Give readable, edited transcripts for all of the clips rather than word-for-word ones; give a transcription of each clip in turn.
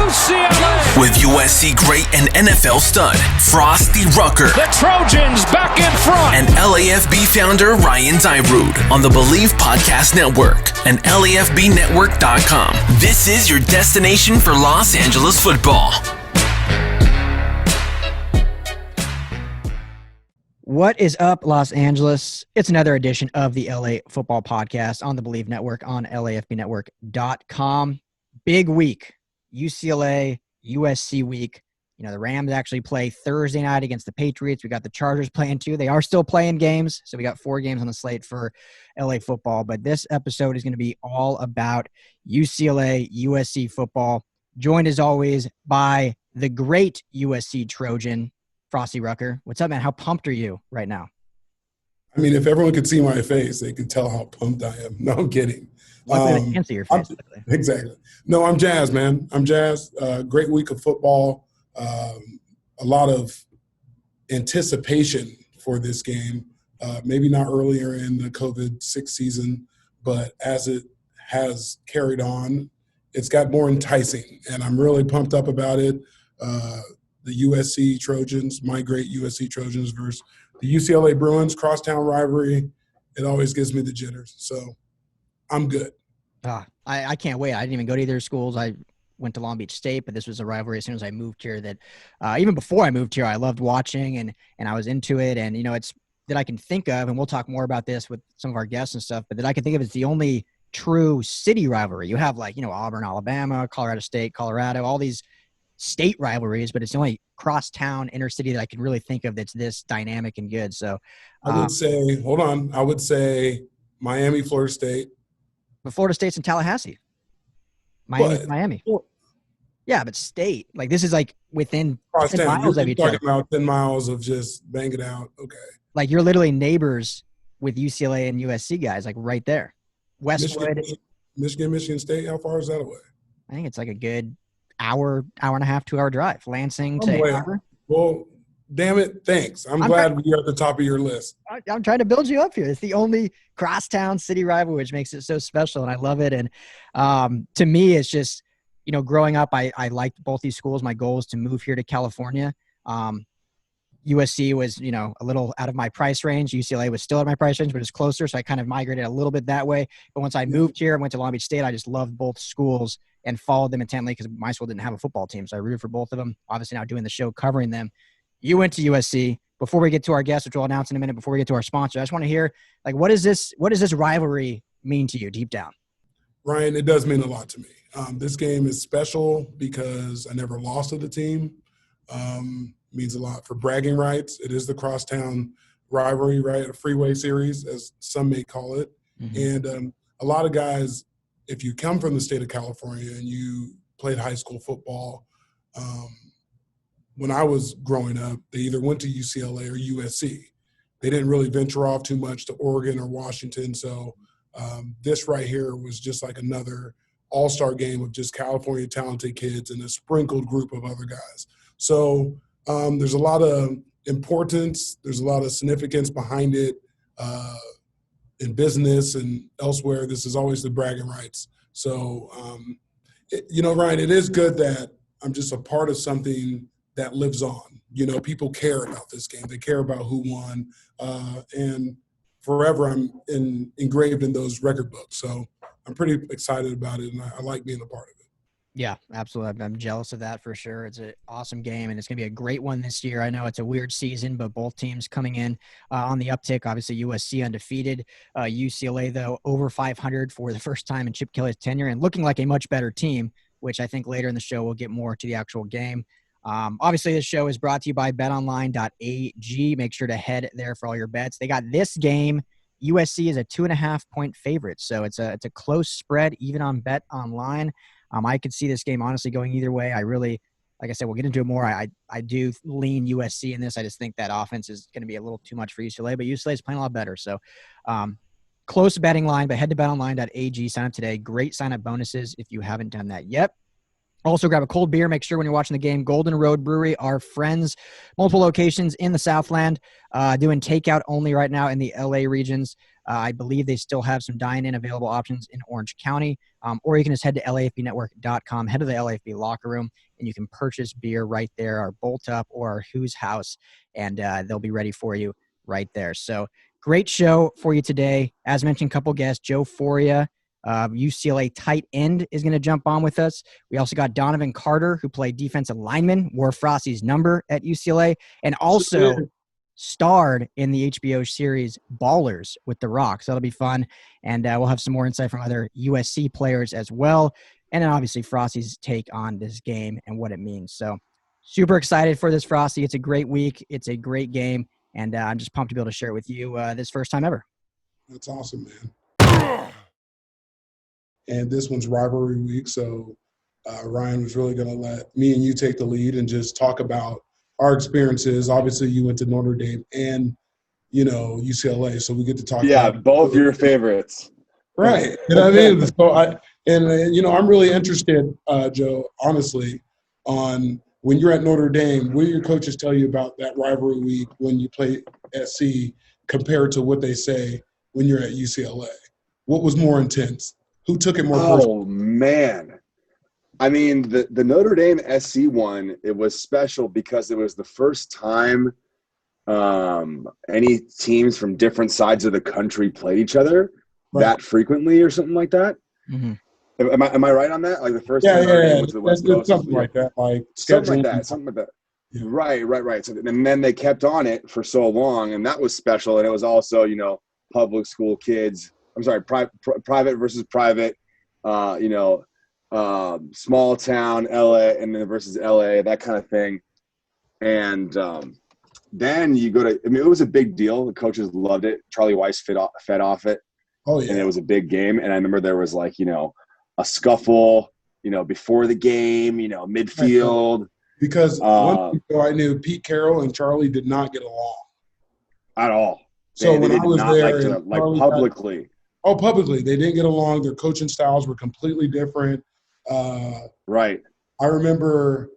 UCLA. With USC great and NFL stud, Frostee Rucker. The Trojans back in front. And LAFB founder Ryan Dyrud on the Believe Podcast Network and LAFBnetwork.com. This is your destination for Los Angeles football. What is up, Los Angeles? It's another edition of the LA Football Podcast on the Believe Network on LAFBnetwork.com. Big week, UCLA, USC week. You know, the Rams actually play Thursday night against the Patriots. We got the Chargers playing too. They are still playing games, so we got 4 games on the slate for LA football. But this episode is going to be all about UCLA, USC football. Joined as always by the great USC Trojan, Frostee Rucker. What's up, man? How pumped are you right now? I mean, if everyone could see my face, they could tell how pumped I am. No, I'm kidding. I can't see your face. Exactly. No, I'm jazzed, man. I'm jazzed. Great week of football. A lot of anticipation for this game. Maybe not earlier in the COVID-6 season, but as it has carried on, it's got more enticing, and I'm really pumped up about it. The USC Trojans, my great USC Trojans versus the UCLA Bruins, crosstown rivalry. It always gives me the jitters. So I'm good. I can't wait. I didn't even go to either schools. I went to Long Beach State, but this was a rivalry as soon as I moved here that even before I moved here, I loved watching and I was into it. And, you know, it's that I can think of, and we'll talk more about this with some of our guests and stuff, but that I can think of as the only true city rivalry. You have like, you know, Auburn, Alabama, Colorado State, Colorado, all these state rivalries, but it's the only crosstown inner city that I can really think of that's this dynamic and good. So I would say, I would say Miami, Florida State. But Florida State's in Tallahassee. Miami. Yeah, but state. Like this is like within 10 miles of each other. Talking about 10 miles of just bang it out. Okay. Like you're literally neighbors with UCLA and USC guys, like right there. Westwood. Michigan State, how far is that away? I think it's like a good hour and a half, 2-hour drive. Lansing to Ann Arbor. Well, damn it, thanks. I'm glad you're at the top of your list. I'm trying to build you up here. It's the only crosstown city rivalry, which makes it so special, and I love it. And to me, it's just, you know, growing up, I liked both these schools. My goal was to move here to California. USC was, you know, a little out of my price range. UCLA was still at my price range, but it's closer, so I kind of migrated a little bit that way. But once I moved here and went to Long Beach State, I just loved both schools and followed them intently because my school didn't have a football team. So I rooted for both of them. Obviously now doing the show covering them. You went to USC. Before we get to our guest, which we'll announce in a minute, before we get to our sponsor, I just want to hear, like, what does this rivalry mean to you deep down? Ryan, it does mean a lot to me. This game is special because I never lost to the team. Means a lot for bragging rights. It is the crosstown rivalry, right? A freeway series, as some may call it. Mm-hmm. And a lot of guys, if you come from the state of California and you played high school football, when I was growing up, they either went to UCLA or USC. They didn't really venture off too much to Oregon or Washington. So this right here was just like another all-star game of just California talented kids and a sprinkled group of other guys. So there's a lot of importance. There's a lot of significance behind it in business and elsewhere. This is always the bragging rights. So, you know, Ryan, it is good that I'm just a part of something that lives on. You know, people care about this game. They care about who won. And forever I'm engraved in those record books. So I'm pretty excited about it, and I like being a part of it. Yeah, absolutely. I'm jealous of that for sure. It's an awesome game, and it's going to be a great one this year. I know it's a weird season, but both teams coming in on the uptick. Obviously, USC undefeated. UCLA, though, over 500 for the first time in Chip Kelly's tenure and looking like a much better team, which I think later in the show we'll get more to the actual game. Obviously, this show is brought to you by betonline.ag. Make sure to head there for all your bets. They got this game. USC is a 2.5-point favorite, so it's a close spread, even on Bet Online. I could see this game honestly going either way. I really, like I said, we'll get into it more. I do lean USC in this. I just think that offense is going to be a little too much for UCLA, but UCLA is playing a lot better. So close betting line, but head to betonline.ag. Sign up today. Great sign-up bonuses if you haven't done that yet. Also, grab a cold beer. Make sure when you're watching the game, Golden Road Brewery, our friends, multiple locations in the Southland, doing takeout only right now in the LA regions. I believe they still have some dine-in available options in Orange County, or you can just head to lafbnetwork.com, head to the LAFB locker room, and you can purchase beer right there, our Bolt Up or our Who's House, and they'll be ready for you right there. So great show for you today. As mentioned, couple guests, Joe Fauria, UCLA tight end, is going to jump on with us. We also got Donovan Carter, who played defensive lineman, wore Frostee's number at UCLA, and also starred in the HBO series Ballers with The Rock. So that'll be fun. And we'll have some more insight from other USC players as well. And then obviously Frostee's take on this game and what it means. So super excited for this, Frostee. It's a great week. It's a great game. And I'm just pumped to be able to share it with you this first time ever. That's awesome, man. And this one's rivalry week. So Ryan was really going to let me and you take the lead and just talk about our experiences. Obviously, you went to Notre Dame and, UCLA, so we get to talk about both your favorites. Right. You know what I mean? So I'm really interested, Joe, honestly, on when you're at Notre Dame, what do your coaches tell you about that rivalry week when you play SC compared to what they say when you're at UCLA? What was more intense? Who took it more personally? Oh, man. I mean, the Notre Dame SC one, it was special because it was the first time any teams from different sides of the country played each other that frequently or something like that. Mm-hmm. Am I right on that? Like the first time Notre Dame went to the West Coast? Something like that. Something like that. Yeah. Right. So, and then they kept on it for so long, and that was special. And it was also, public school kids. I'm sorry, private versus private, small town LA and then versus LA, that kind of thing. And then you go to, it was a big deal. The coaches loved it. Charlie Weiss fed off it. Oh, yeah. And it was a big game. And I remember there was a scuffle, before the game, midfield. Because one thing I knew, Pete Carroll and Charlie did not get along. At all. So when I was there. Publicly. Publicly. They didn't get along. Their coaching styles were completely different. Right. I remember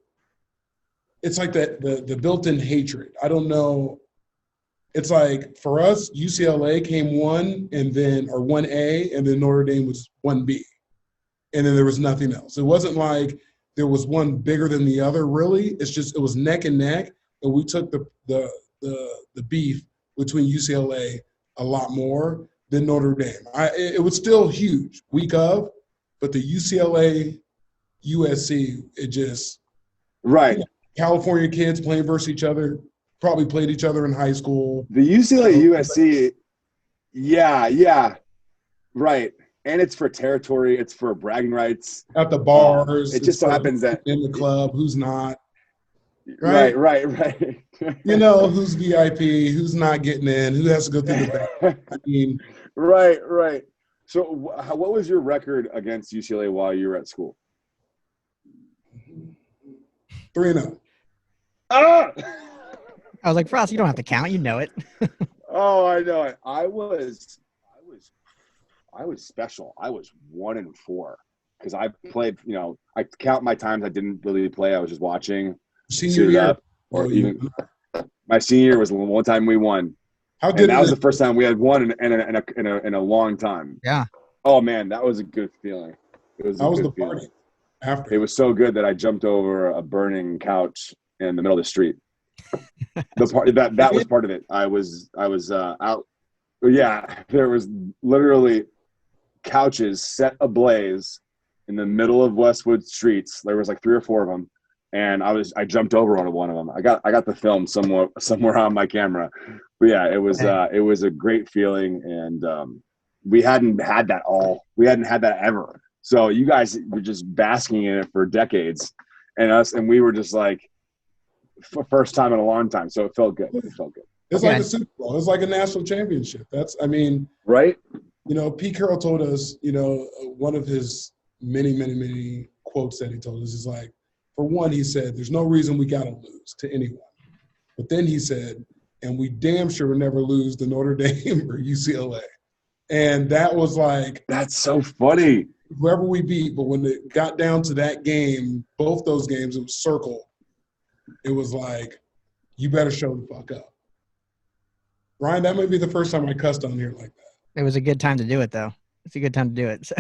it's like the built-in hatred. I don't know. It's like for us, UCLA came 1 and then 1A, and then Notre Dame was 1B. And then there was nothing else. It wasn't like there was one bigger than the other, really. It's just it was neck and neck, and we took the beef between UCLA a lot more than Notre Dame. It was still huge week of, but the UCLA USC, it just right. California kids playing versus each other, probably played each other in high school. The UCLA USC, yeah, right. And it's for territory. It's for bragging rights. At the bars. It just so happens that in the club, who's not. Right. Who's VIP, who's not getting in, who has to go through the back. I mean. Right. So what was your record against UCLA while you were at school? 3-0. I was like, Frost, you don't have to count. You know it. Oh, I know it. I was special. I was 1-4 because I played. I count my times I didn't really play. I was just watching. Senior year, or even my senior year was the one time we won. That was the first time we had won in a long time. Yeah. Oh man, that was a good feeling. It was. That was the party. After it was so good that I jumped over a burning couch in the middle of the street. That was part of it. I was out. Yeah, there was literally couches set ablaze in the middle of Westwood streets. There was like 3 or 4 of them, and I jumped over on one of them. I got the film somewhere on my camera. But yeah, it was a great feeling, and we hadn't had that ever. So you guys were just basking in it for decades, and we were just like first time in a long time. So it felt good. It's like a Super Bowl. It's like a national championship. Right. Pete Carroll told us, one of his many, many, many quotes that he told us is like, for one, he said, there's no reason we got to lose to anyone. But then he said, and we damn sure will never lose to Notre Dame or UCLA. And that was like – that's so funny. whoever we beat, but when it got down to that game, both those games, it was circle. It was like, you better show the fuck up. Ryan, that might be the first time I cussed on here like that. It was a good time to do it, though. It's a good time to do it. So.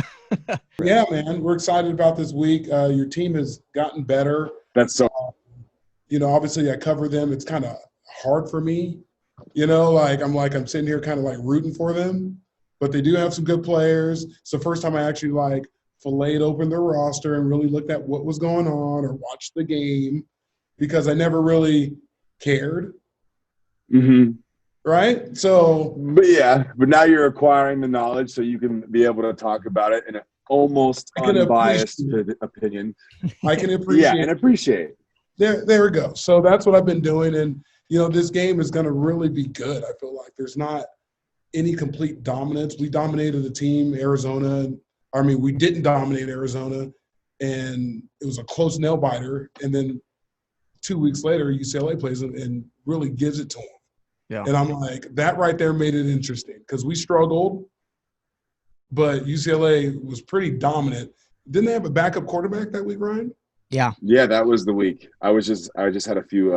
Yeah, man, we're excited about this week. Your team has gotten better. That's so. Obviously I cover them. It's kind of hard for me. I'm sitting here kind of like rooting for them, but they do have some good players. It's the first time I actually filleted open their roster and really looked at what was going on or watched the game, because I never really cared. Mm-hmm. Right? So. But now you're acquiring the knowledge so you can be able to talk about it in an almost unbiased opinion. I can appreciate. Yeah, and appreciate. There we go. So that's what I've been doing. And, this game is going to really be good. I feel like there's not any complete dominance. We dominated the team, Arizona. We didn't dominate Arizona, and it was a close nail biter. And then 2 weeks later, UCLA plays them and really gives it to them. Yeah. And I'm like, that right there made it interesting because we struggled, but UCLA was pretty dominant. Didn't they have a backup quarterback that week, Ryan? Yeah. Yeah, that was the week. I just had a few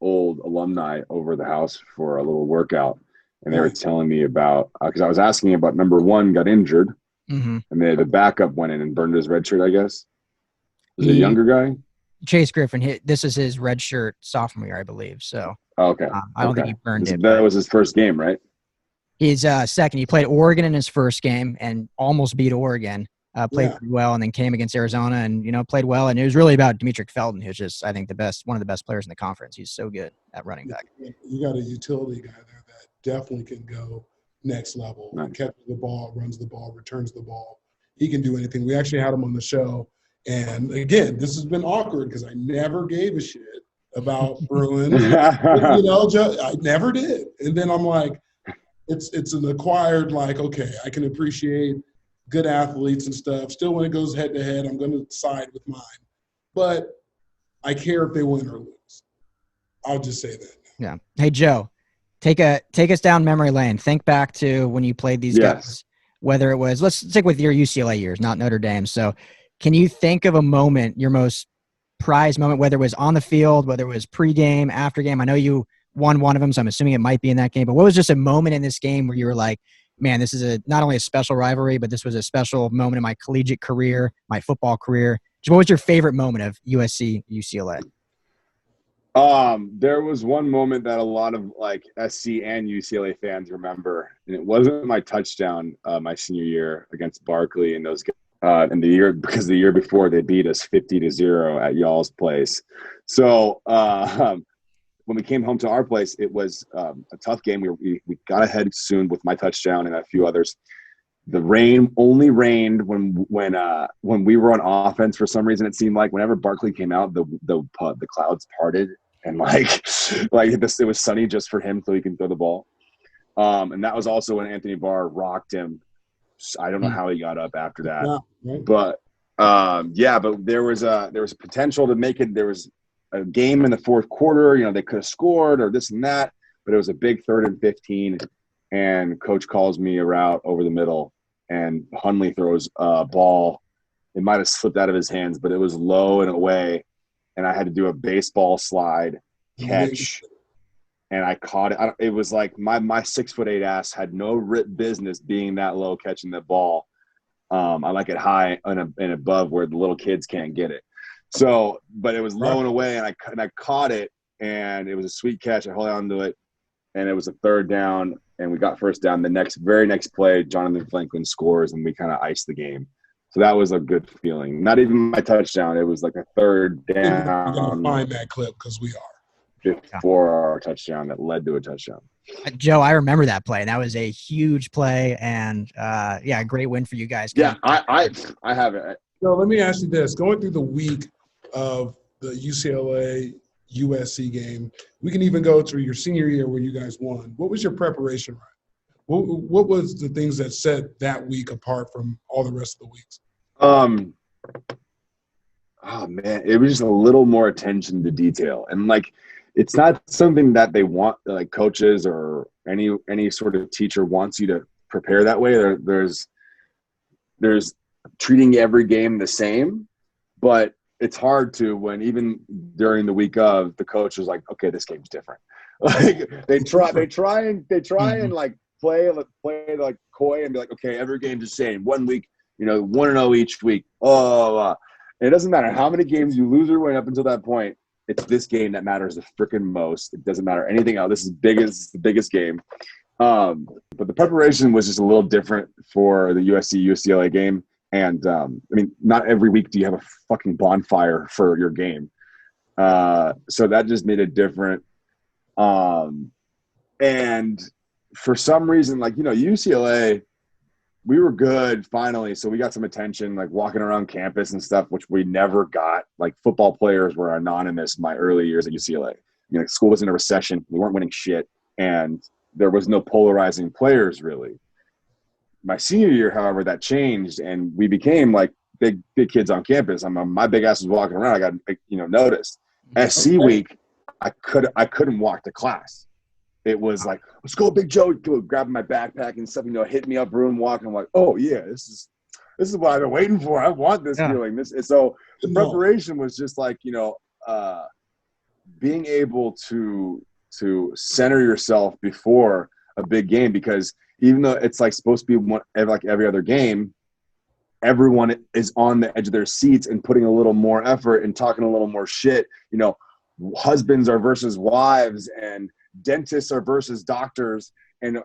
old alumni over the house for a little workout, and they were telling me about because I was asking about number one got injured, Mm-hmm. and the backup went in and burned his red shirt. I guess was a younger guy. Chase Griffin. This is his red shirt sophomore year, I believe. So. Okay. I don't think he burned it. That was his first game, right? His second. He played Oregon in his first game and almost beat Oregon. Played pretty well, and then came against Arizona and played well. And it was really about Demetric Felton, who's just I think one of the best players in the conference. He's so good at running back. You got a utility guy there that definitely can go next level. Nice. Catches the ball, runs the ball, returns the ball. He can do anything. We actually had him on the show, and again, this has been awkward because I never gave a shit about Bruins. I never did. And then I'm like, it's an acquired okay, I can appreciate good athletes and stuff. Still, when it goes head to head, I'm going to side with mine. But I care if they win or lose. I'll just say that. Yeah. Hey, Joe, take us down memory lane. Think back to when you played these guys, whether it was – let's stick with your UCLA years, not Notre Dame. So can you think of a moment, your most prized moment, whether it was on the field, whether it was pregame, after game? I know you won one of them, so I'm assuming it might be in that game. But what was just a moment in this game where you were like, man, this is not only a special rivalry, but this was a special moment in my collegiate career, my football career. What was your favorite moment of USC, UCLA? There was one moment that a lot of SC and UCLA fans remember, and it wasn't my touchdown my senior year against Barkley and those guys. And because the year before they beat us 50-0 at y'all's place. So when we came home to our place, it was a tough game. We got ahead soon with my touchdown and a few others. The rain only rained when we were on offense. For some reason, it seemed like whenever Barkley came out, the clouds parted and it was sunny just for him so he can throw the ball. And that was also when Anthony Barr rocked him. I don't know how he got up after that, but there was a potential to make it. There was a game in the fourth quarter, they could have scored or this and that, but it was a big 3rd and 15, and coach calls me a route over the middle, and Hundley throws a ball. It might have slipped out of his hands, but it was low and away, and I had to do a baseball slide catch, and I caught it. It was like my 6'8" ass had no business being that low catching the ball. I like it high and above where the little kids can't get it. So, but it was low and away, and I caught it, and it was a sweet catch. I held on to it, and it was a 3rd down, and we got 1st down. The very next play, Jonathan Franklin scores, and we kind of iced the game. So that was a good feeling. Not even my touchdown. It was like a 3rd down. We're going to find that clip because we are. Before our touchdown that led to a touchdown. Joe, I remember that play. That was a huge play, and a great win for you guys. Yeah, I have it. So let me ask you this. Going through the week of the UCLA USC game, we can even go to your senior year where you guys won. What was your preparation, Ryan? What was the things that set that week apart from all the rest of the weeks? Oh man, it was just a little more attention to detail, and it's not something that they want, coaches or any sort of teacher wants you to prepare that way. There's treating every game the same, but it's hard to when even during the week of the coach was like, okay, this game's different. Like they try and like play like coy and be like, okay, every game's the same. 1 week, 1-0 each week. It doesn't matter how many games you lose or win up until that point. It's this game that matters the freaking most. It doesn't matter anything else. This is the biggest game. But the preparation was just a little different for the USC-UCLA game. And, not every week do you have a fucking bonfire for your game. So that just made it different. And for some reason, UCLA, we were good finally. So we got some attention, like walking around campus and stuff, which we never got. Like football players were anonymous my early years at UCLA. School was in a recession. We weren't winning shit. And there was no polarizing players really. My senior year, however, that changed and we became like big kids on campus. My big ass was walking around. I got, noticed. SC week, I couldn't walk to class. It was like, let's go, Big Joe, grabbing my backpack and stuff, hitting me up room, walking. I'm like, oh yeah, this is what I've been waiting for. I want this feeling. So the preparation was just like, being able to center yourself before a big game, because even though it's like supposed to be like every other game, everyone is on the edge of their seats and putting a little more effort and talking a little more shit. Husbands are versus wives and dentists are versus doctors. And,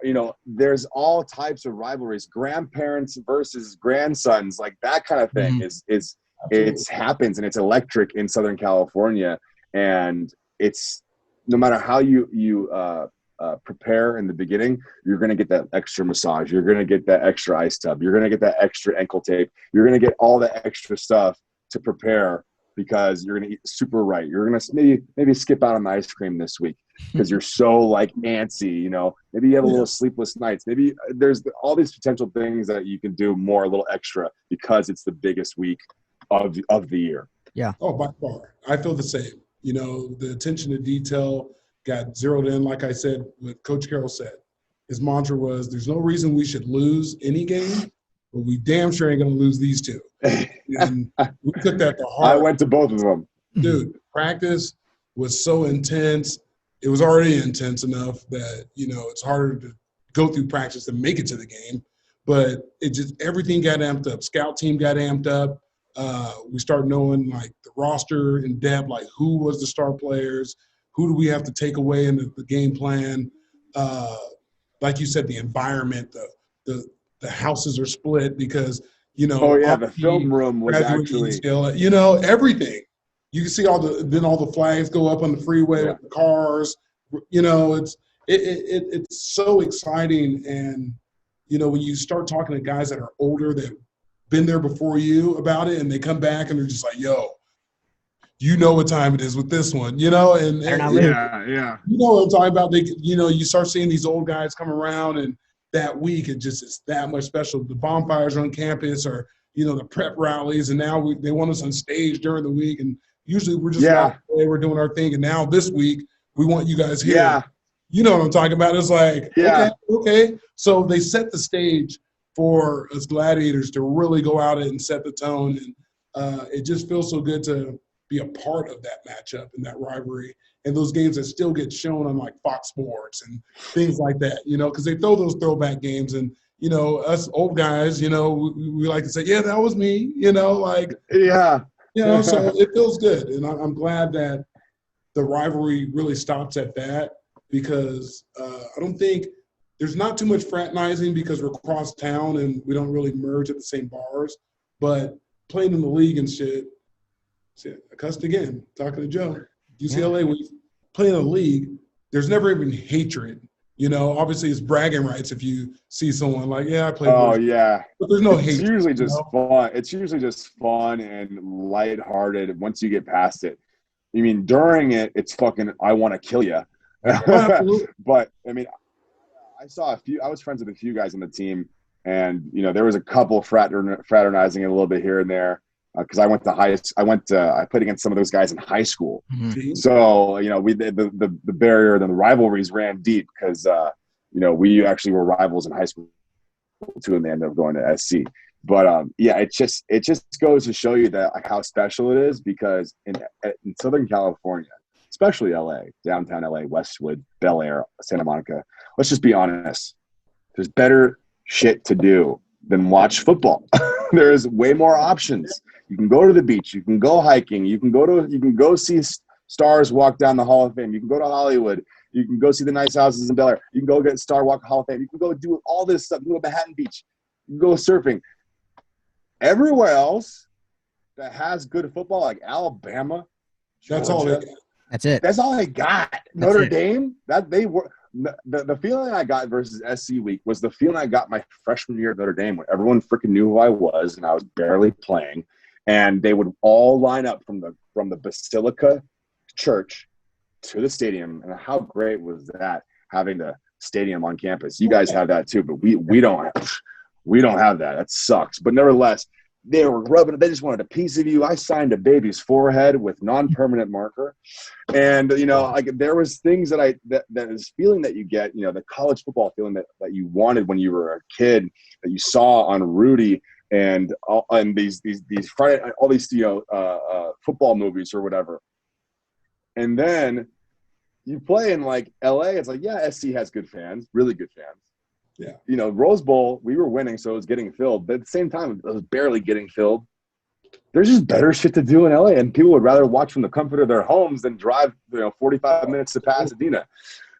there's all types of rivalries, grandparents versus grandsons, like that kind of thing it happens and it's electric in Southern California. And it's no matter how you prepare in the beginning, you're going to get that extra massage. You're going to get that extra ice tub. You're going to get that extra ankle tape. You're going to get all the extra stuff to prepare because you're going to eat super right. You're going to maybe skip out on the ice cream this week because you're so like antsy, maybe you have a little sleepless nights. Maybe there's all these potential things that you can do more, a little extra because it's the biggest week of the year. Yeah. Oh, by far. I feel the same. The attention to detail got zeroed in. Like I said, what Coach Carroll said, his mantra was, there's no reason we should lose any game, but we damn sure ain't going to lose these two. And we took that to heart. I went to both of them. Dude, practice was so intense. It was already intense enough that, it's harder to go through practice and make it to the game. But everything got amped up. Scout team got amped up. We started knowing, like, the roster in depth, like who was the star players, who do we have to take away in the game plan. Like you said, the environment, the houses are split because, the film room was actually – everything. You can see all the flags go up on the freeway with the cars. It's so exciting. And, when you start talking to guys that are older that been there before you about it and they come back and they're just like, yo, what time it is with this one, and yeah. What I'm talking about. You start seeing these old guys come around and that week it just is that much special. The bonfires on campus or, the prep rallies, and now they want us on stage during the week. And usually we're just we're doing our thing. And now this week we want you guys here. Yeah. You know what I'm talking about? It's like, okay. So they set the stage for us gladiators to really go out and set the tone. And it just feels so good to be a part of that matchup and that rivalry and those games that still get shown on like Fox Sports and things like that, because they throw those throwback games and, us old guys, we like to say, yeah, that was me, so it feels good. And I'm glad that the rivalry really stops at that because I don't think there's not too much fraternizing because we're across town and we don't really merge at the same bars, but playing in the league and shit, I cussed again, talking to Joe. UCLA, when you play in a league, there's never even hatred. Obviously it's bragging rights if you see someone like, I played. Oh, yeah. But there's no hatred. hate. It's usually just fun. It's usually just fun and lighthearted once you get past it. I mean, during it, it's fucking, I want to kill you. But, I saw I was friends with a few guys on the team, and, there was a couple fraternizing a little bit here and there. Because I played against some of those guys in high school. Mm-hmm. So, the barrier and the rivalries ran deep because, we actually were rivals in high school too, and they ended up going to SC. But yeah, it just goes to show you that how special it is, because in Southern California, especially LA, downtown LA, Westwood, Bel Air, Santa Monica, let's just be honest. There's better shit to do than watch football. There's way more options. You can go to the beach. You can go hiking. You can go see stars walk down the Hall of Fame. You can go to Hollywood. You can go see the nice houses in Bel Air. You can go get Star Walk Hall of Fame. You can go do all this stuff. You can go to Manhattan Beach. You can go surfing. Everywhere else that has good football, like Alabama, That's all they got. That's it. That's all they got. Notre Dame, that they were the feeling I got versus SC week was the feeling I got my freshman year at Notre Dame, when everyone freaking knew who I was and I was barely playing, and they would all line up from the Basilica Church to the stadium. And how great was that, having the stadium on campus? You guys have that too, but we don't have that. That sucks. But nevertheless, they were rubbing it. They just wanted a piece of you. I signed a baby's forehead with non-permanent marker. And, like there was things that is feeling that you get, the college football feeling that you wanted when you were a kid, that you saw on Rudy and these Friday, all these, football movies or whatever. And then you play in like LA. It's like, yeah, SC has good fans, really good fans. Yeah. Rose Bowl, we were winning, so it was getting filled. But at the same time, it was barely getting filled. There's just better shit to do in LA, and people would rather watch from the comfort of their homes than drive, 45 minutes to Pasadena.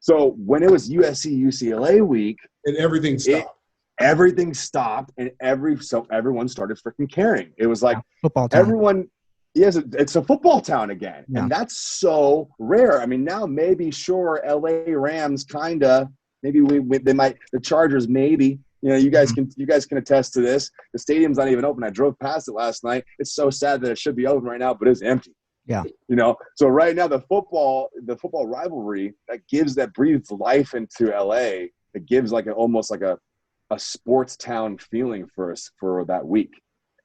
So when it was USC UCLA week, and everything stopped. Everything stopped, and everyone started freaking caring. It was like football town. Everyone. Yes, it's a football town again, and that's so rare. I mean, now maybe LA Rams kinda. Maybe they might, the Chargers maybe, you guys can attest to this. The stadium's not even open. I drove past it last night. It's so sad that it should be open right now, but it's empty. Yeah. So right now the football rivalry that breathes life into LA, it gives almost like a sports town feeling for us for that week.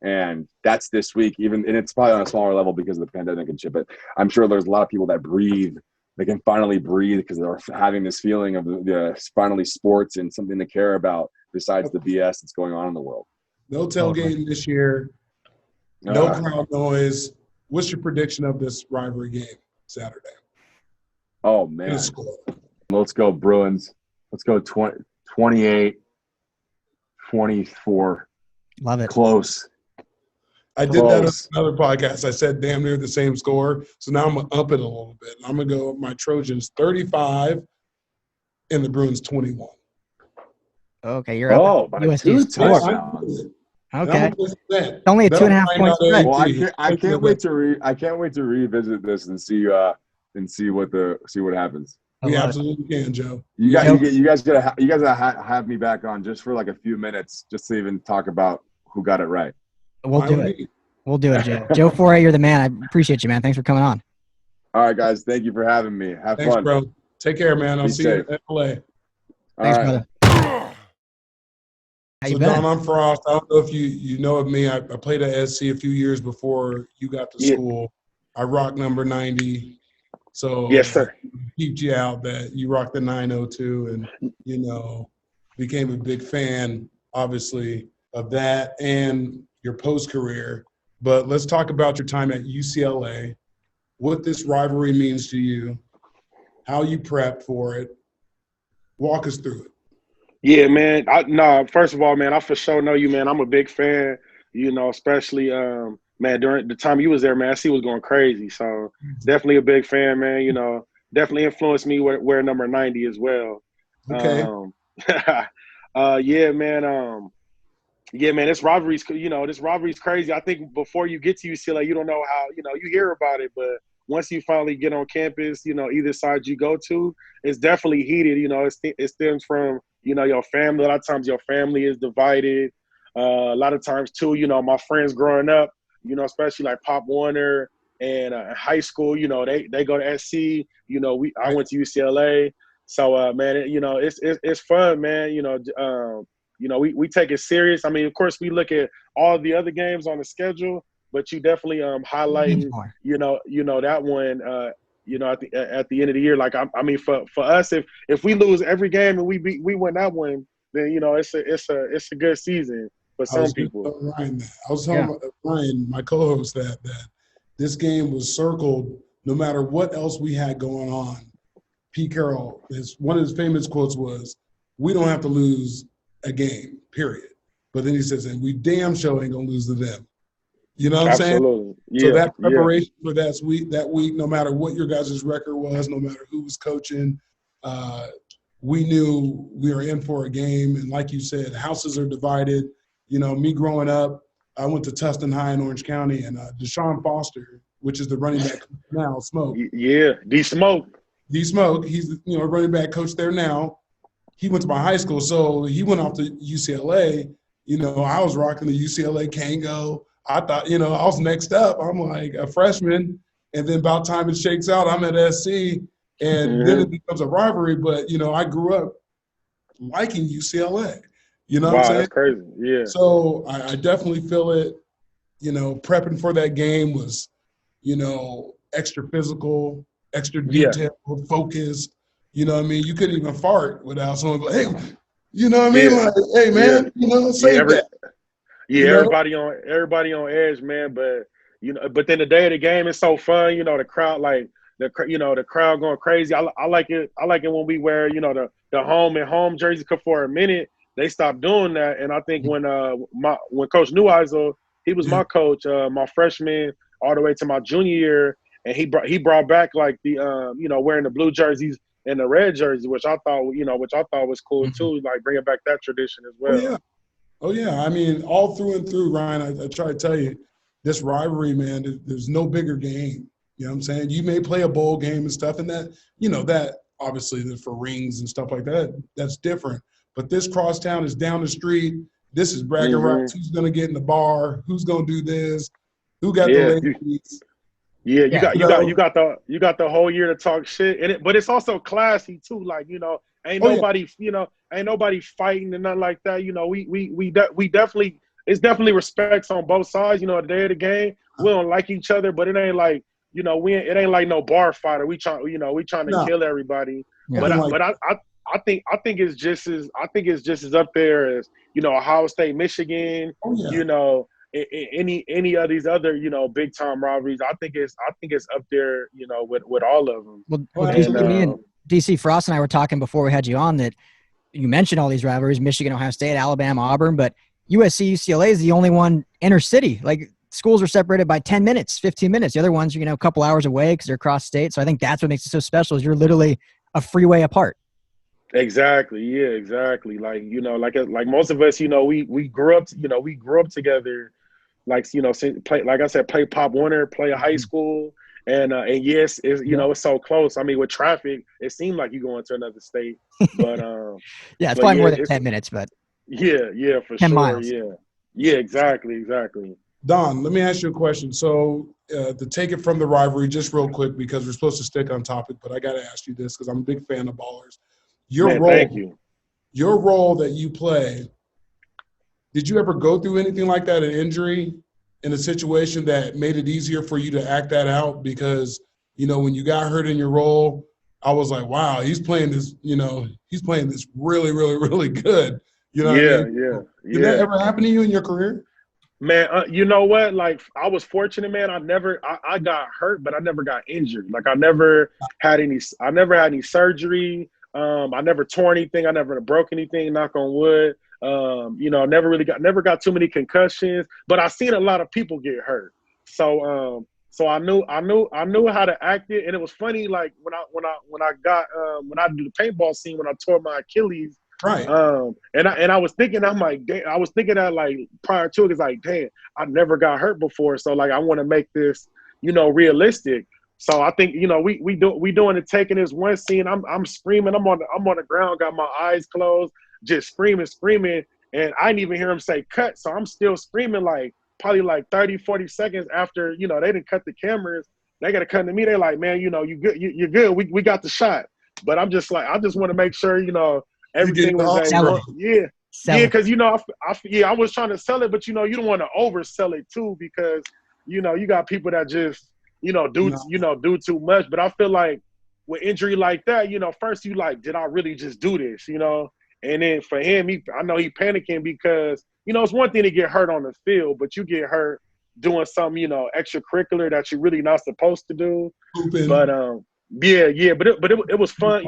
And that's this week, and it's probably on a smaller level because of the pandemic and shit, but I'm sure there's a lot of people that breathe. They can finally breathe because they're having this feeling of the finally sports and something to care about besides the BS that's going on in the world. No tailgating this year. No crowd noise. What's your prediction of this rivalry game Saturday? Oh, man. Let's go Bruins. Let's go 28-24. Love it. Close. I did that on another podcast. I said damn near the same score. So now I'm going to up it a little bit. I'm going to go my Trojans 35 and the Bruins 21. Okay, you're up. USD's score. Okay. Only a 2.5 point spread. Well, I can't wait to revisit this and see what happens. We absolutely can, Joe. You guys gotta have me back on just for like a few minutes, just to even talk about who got it right. We'll do it. We'll do it, Joe. Joe Fauria, you're the man. I appreciate you, man. Thanks for coming on. All right, guys. Thank you for having me. Thanks, fun. Bro. Take care, man. I'll see you in LA. Thanks, brother. So, Don, I'm Frost. I don't know if you know of me. I played at SC a few years before you got to school. I rock number 90. So yes, sir. Peeped you out that you rocked the 902 and, became a big fan, obviously, of that and your post-career. But let's talk about your time at UCLA, what this rivalry means to you, how you prepped for it. Walk us through it. Yeah, man. First of all, man, I for sure know you, man. I'm a big fan, especially, man, during the time you was there, man, SC was going crazy. So definitely a big fan, man. Definitely influenced me wear number 90 as well. Okay. Yeah, man. This rivalry's crazy. I think before you get to UCLA, you don't know how, you hear about it, but once you finally get on campus, either side you go to, it's definitely heated. It stems from, your family. A lot of times your family is divided. A lot of times too, my friends growing up, especially like Pop Warner and high school, they go to SC. I went to UCLA. So, man, it's fun, man. We take it serious. I mean, of course, we look at all the other games on the schedule, but you definitely highlighting, that one, at the end of the year. Like, I mean, for us, if we lose every game and we win that one, then it's a good season. for I was some people. telling Ryan that. I was telling Ryan, my co-host, that this game was circled no matter what else we had going on. Pete Carroll, one of his famous quotes was, "We don't have to lose a game, period." But then he says, "And we damn sure ain't gonna lose to them." You know what I'm saying? Absolutely. Yeah. So that preparation for that week, no matter what your guys' record was, no matter who was coaching, we knew we were in for a game. And like you said, houses are divided. You know, me growing up, I went to Tustin High in Orange County, and Deshawn Foster, which is the running back now, Smoke. Yeah, D-Smoke, he's a running back coach there now. He went to my high school, so he went off to UCLA. You know, I was rocking the UCLA Kango. I thought, I was next up. I'm like a freshman, and then about time it shakes out, I'm at SC, and then it becomes a rivalry. But, I grew up liking UCLA. You know what I'm saying? That's crazy. Yeah. So I definitely feel it. Prepping for that game was, extra physical, extra detailed, focused. You know what I mean? You couldn't even fart without someone go, "Hey," you know what I mean? Yeah. Like, "Hey, man," save that. Yeah, everybody on edge, man. But but then the day of the game is so fun. The crowd, like the crowd going crazy. I like it. I like it when we wear the home and home jersey. Cause for a minute they stopped doing that, and I think when Coach Neuheisel, he was my coach, my freshman all the way to my junior year, and he brought back like the wearing the blue jerseys and the red jersey, which I thought was cool too. Like bringing back that tradition as well. Oh, yeah. I mean, all through and through, Ryan, I try to tell you, this rivalry, man, there's no bigger game. You know what I'm saying? You may play a bowl game and stuff, and that, that obviously for rings and stuff like that, that's different. But this crosstown is down the street. This is bragging rights. Who's going to get in the bar? Who's going to do this? Who got the ladies? You got the whole year to talk shit, but it's also classy too. Like ain't nobody fighting and nothing like that. We definitely it's definitely respects on both sides. At the day of the game, we don't like each other, but it ain't like it ain't like no bar fighter. We trying to kill everybody. Yeah. But I think it's just as up there as Ohio State, Michigan. Oh, yeah. Any of these other big time rivalries. I think it's up there with all of them. Me and DC Frost and I were talking before we had you on that you mentioned all these rivalries: Michigan, Ohio State, Alabama, Auburn, but USC, UCLA is the only one inner city. Like schools are separated by 10 minutes, 15 minutes. The other ones are a couple hours away because they're across state. So I think that's what makes it so special is you're literally a freeway apart. Exactly. Yeah, exactly. Like, like most of us, we grew up together. Like, like I said, play Pop Warner, play a high school. And yes, it's so close. I mean, with traffic, it seemed like you going to another state. But it's probably more than 10 minutes, but yeah, for 10 sure. miles. Yeah, exactly. Don, let me ask you a question. So to take it from the rivalry, just real quick, because we're supposed to stick on topic, but I got to ask you this because I'm a big fan of ballers. Thank you. Your role that you play, did you ever go through anything like that, an injury in a situation that made it easier for you to act that out? Because, when you got hurt in your role, I was like, wow, he's playing this, he's playing this really, really, really good. You know what I mean? Did that ever happen to you in your career? Man, you know what? Like, I was fortunate, man. I got hurt, but I never got injured. Like, I never had any surgery. I never tore anything. I never broke anything, knock on wood. Never got too many concussions, but I seen a lot of people get hurt. So I knew how to act it. And it was funny, like when I do the paintball scene, when I tore my Achilles, right. And I was thinking, I'm like, I was thinking that like prior to it, it's like, damn, I never got hurt before. So like, I want to make this, realistic. So I think, we doing it, taking this one scene. I'm screaming. I'm on the ground, got my eyes closed, just screaming. And I didn't even hear him say cut. So I'm still screaming like probably like 30, 40 seconds after, they didn't cut the cameras. They got to cut to me. They're like, man, you good. You're good. We got the shot. But I'm just like, I just want to make sure, everything was like, yeah. Cause I was trying to sell it, but you don't want to oversell it too, because, you got people that just, do too much. But I feel like with injury like that, first you like, did I really just do this? And then for him, I know he panicking because, it's one thing to get hurt on the field, but you get hurt doing something, extracurricular that you're really not supposed to do. Hooping. But but it was fun.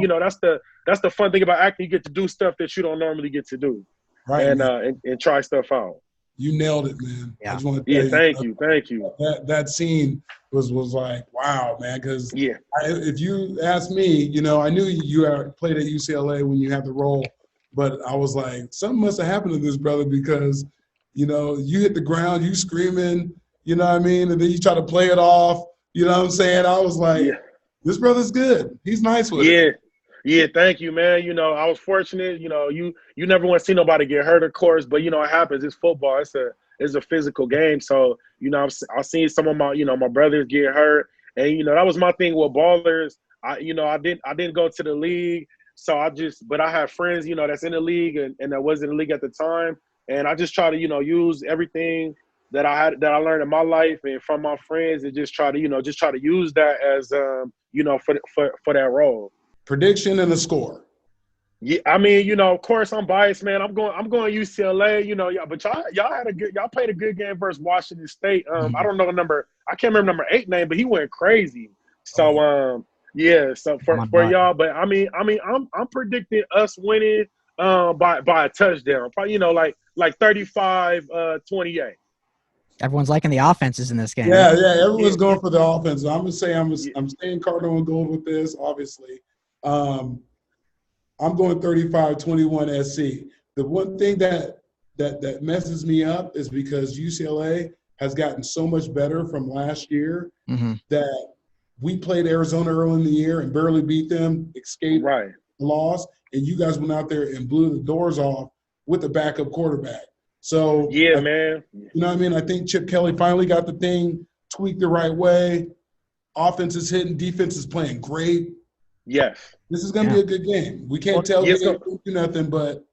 That's the fun thing about acting. You get to do stuff that you don't normally get to do, right? And try stuff out. You nailed it, man. Yeah. I just want to thank you. That scene was like, wow, man. Because if you ask me, I knew you played at UCLA when you had the role, but I was like, something must have happened to this brother because, you hit the ground, you screaming, you know what I mean, and then you try to play it off. You know what I'm saying? I was like, this brother's good. He's nice with it. Yeah, thank you, man. I was fortunate. You never want to see nobody get hurt, of course, but it happens. It's football. It's a physical game. So I've seen some of my my brothers get hurt, and that was my thing with ballers. I didn't go to the league, so but I have friends that's in the league and that was in the league at the time, and I just try to use everything that I learned in my life and from my friends and just try to use that as for that role. Prediction and a score. Yeah, I mean, of course I'm biased, man. I'm going UCLA, but y'all played a good game versus Washington State. I don't know the number. I can't remember number 8 name, but he went crazy. So so for y'all, but I mean I'm predicting us winning by a touchdown. Probably like 35-28. Everyone's liking the offenses in this game. Yeah, everyone's going for the offense. I'm gonna say I'm staying cardinal and gold with this, obviously. I'm going 35-21 SC. The one thing that messes me up is because UCLA has gotten so much better from last year that we played Arizona early in the year and barely beat them, escaped loss, and you guys went out there and blew the doors off with a backup quarterback. So man. You know what I mean? I think Chip Kelly finally got the thing tweaked the right way. Offense is hitting, defense is playing great. Yes. This is going to be a good game. We can't tell you nothing, but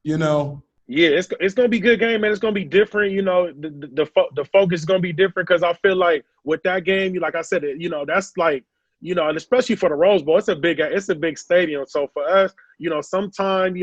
Yeah, it's going to be a good game, man. It's going to be different. The focus is going to be different because I feel like with that game, like I said, that's like, and especially for the Rose Bowl, it's a big stadium. So for us, sometime,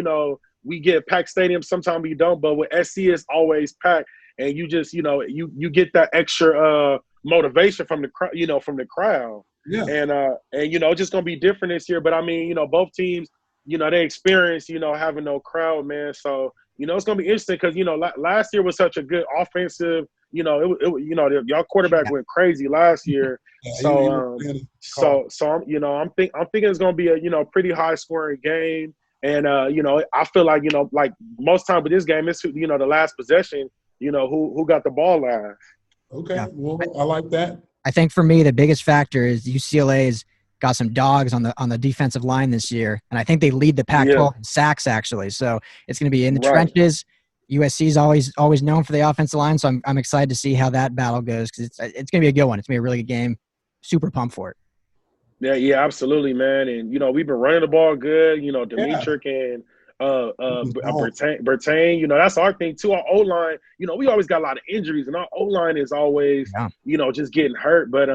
we get packed stadiums, sometimes we don't. But with SC, it's always packed, and you just, you get that extra motivation from the crowd. Yeah. And it's just gonna be different this year. But I mean, both teams, they experience, having no crowd, man. So it's gonna be interesting because last year was such a good offensive. Y'all quarterback went crazy last year. I'm thinking it's gonna be a pretty high scoring game. And I feel like like most time with this game, it's the last possession. Who got the ball last. Okay, well, I like that. I think for me the biggest factor is UCLA's got some dogs on the defensive line this year, and I think they lead the Pac-12 in sacks actually. So it's going to be in the trenches. USC is always known for the offensive line, so I'm excited to see how that battle goes because it's going to be a good one. It's going to be a really good game. Super pumped for it. Yeah, absolutely, man. And we've been running the ball good. Dimitri and Bertain, that's our thing too. Our O-line, we always got a lot of injuries, and our O-line is always, just getting hurt. But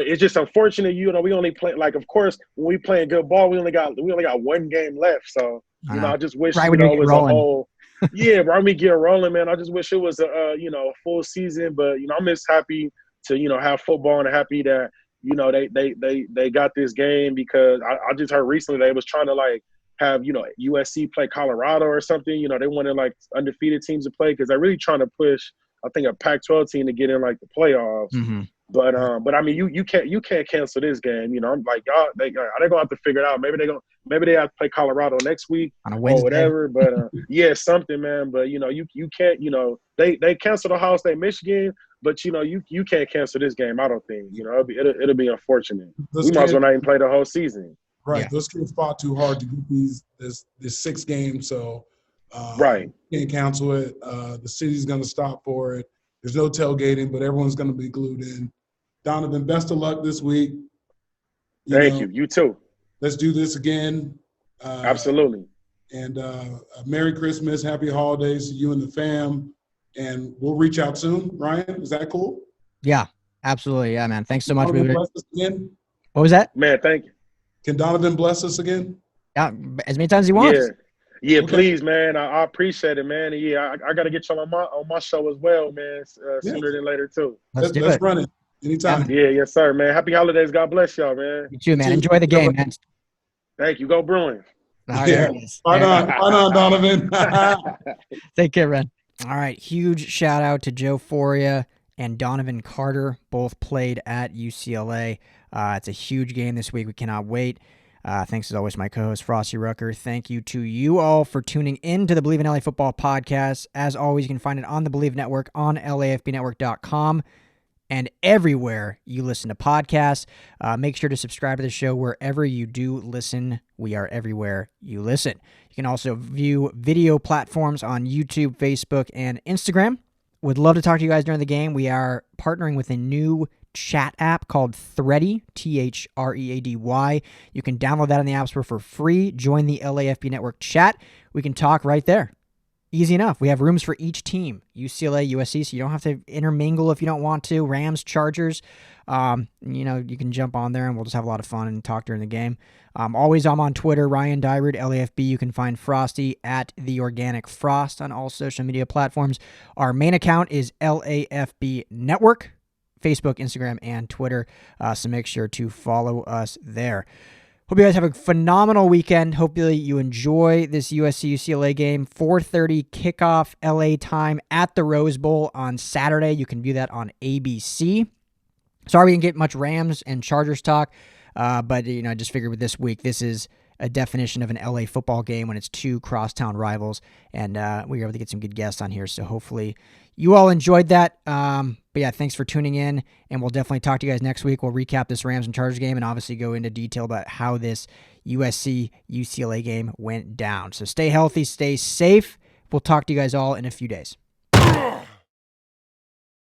it's just unfortunate, we only play of course when we playing good ball, we only got one game left. So I just wish it was a whole. Yeah, when we get rolling, man. I just wish it was a full season. But I'm just happy to have football and happy that they got this game because I just heard recently they was trying to have USC play Colorado or something. They wanted undefeated teams to play because they're really trying to push I think a Pac-12 team to get in the playoffs. Mm-hmm. But I mean you can't cancel this game. I'm like y'all they're gonna have to figure it out. Maybe they have to play Colorado next week or whatever. But something, man. But you can't they canceled Ohio State Michigan. But you can't cancel this game. I don't think it'll be unfortunate. We might as well not even play the whole season. Right, those kids fought too hard to get this 6 games, so can't cancel it. The city's going to stop for it. There's no tailgating, but everyone's going to be glued in. Donovan, best of luck this week. Thank you. You too. Let's do this again. Absolutely. And Merry Christmas, Happy Holidays to you and the fam. And we'll reach out soon. Ryan, is that cool? Yeah, absolutely. Yeah, man. Thanks so much. Bless us again? What was that? Man, thank you. Can Donovan bless us again? Yeah, as many times as he wants. Yeah, Okay. please, man. I appreciate it, man. And yeah, I got to get you on my show as well, man. Yeah. Sooner than later too. Let's do Let's it. run it anytime. Yeah, yes, sir, man. Happy holidays. God bless y'all, man. You too, man. too. Enjoy the game, man. Thank you. Go Bruins. All right, Yeah. there it is. Right on, Donovan. Take care, Ren. All right, huge shout out to Joe Fauria and Donovan Carter. Both played at UCLA. It's a huge game this week. We cannot wait. Thanks as always, my co-host Frostee Rucker. Thank you to you all for tuning in to the Believe in LA Football podcast. As always, you can find it on the Believe Network on LAFBnetwork.com and everywhere you listen to podcasts. Make sure to subscribe to the show wherever you do listen. We are everywhere you listen. You can also view video platforms on YouTube, Facebook, and Instagram. Would love to talk to you guys during the game. We are partnering with a new chat app called Thready, Thready. You can download that on the App Store for free. Join the LAFB Network chat. We can talk right there. Easy enough. We have rooms for each team, UCLA, USC, so you don't have to intermingle if you don't want to. Rams, Chargers, you can jump on there and we'll just have a lot of fun and talk during the game. I'm on Twitter, Ryan Dyrud, LAFB. You can find Frostee at The Organic Frost on all social media platforms. Our main account is LAFB Network, Facebook, Instagram, and Twitter, so make sure to follow us there. Hope you guys have a phenomenal weekend. Hopefully you enjoy this USC-UCLA game. 4:30 kickoff LA time at the Rose Bowl on Saturday. You can view that on ABC. Sorry we didn't get much Rams and Chargers talk, but I just figured with this week, this is a definition of an LA football game when it's two crosstown rivals, and we were able to get some good guests on here, so hopefully you all enjoyed that. But yeah, thanks for tuning in, and we'll definitely talk to you guys next week. We'll recap this Rams and Chargers game and obviously go into detail about how this USC-UCLA game went down. So stay healthy, stay safe. We'll talk to you guys all in a few days.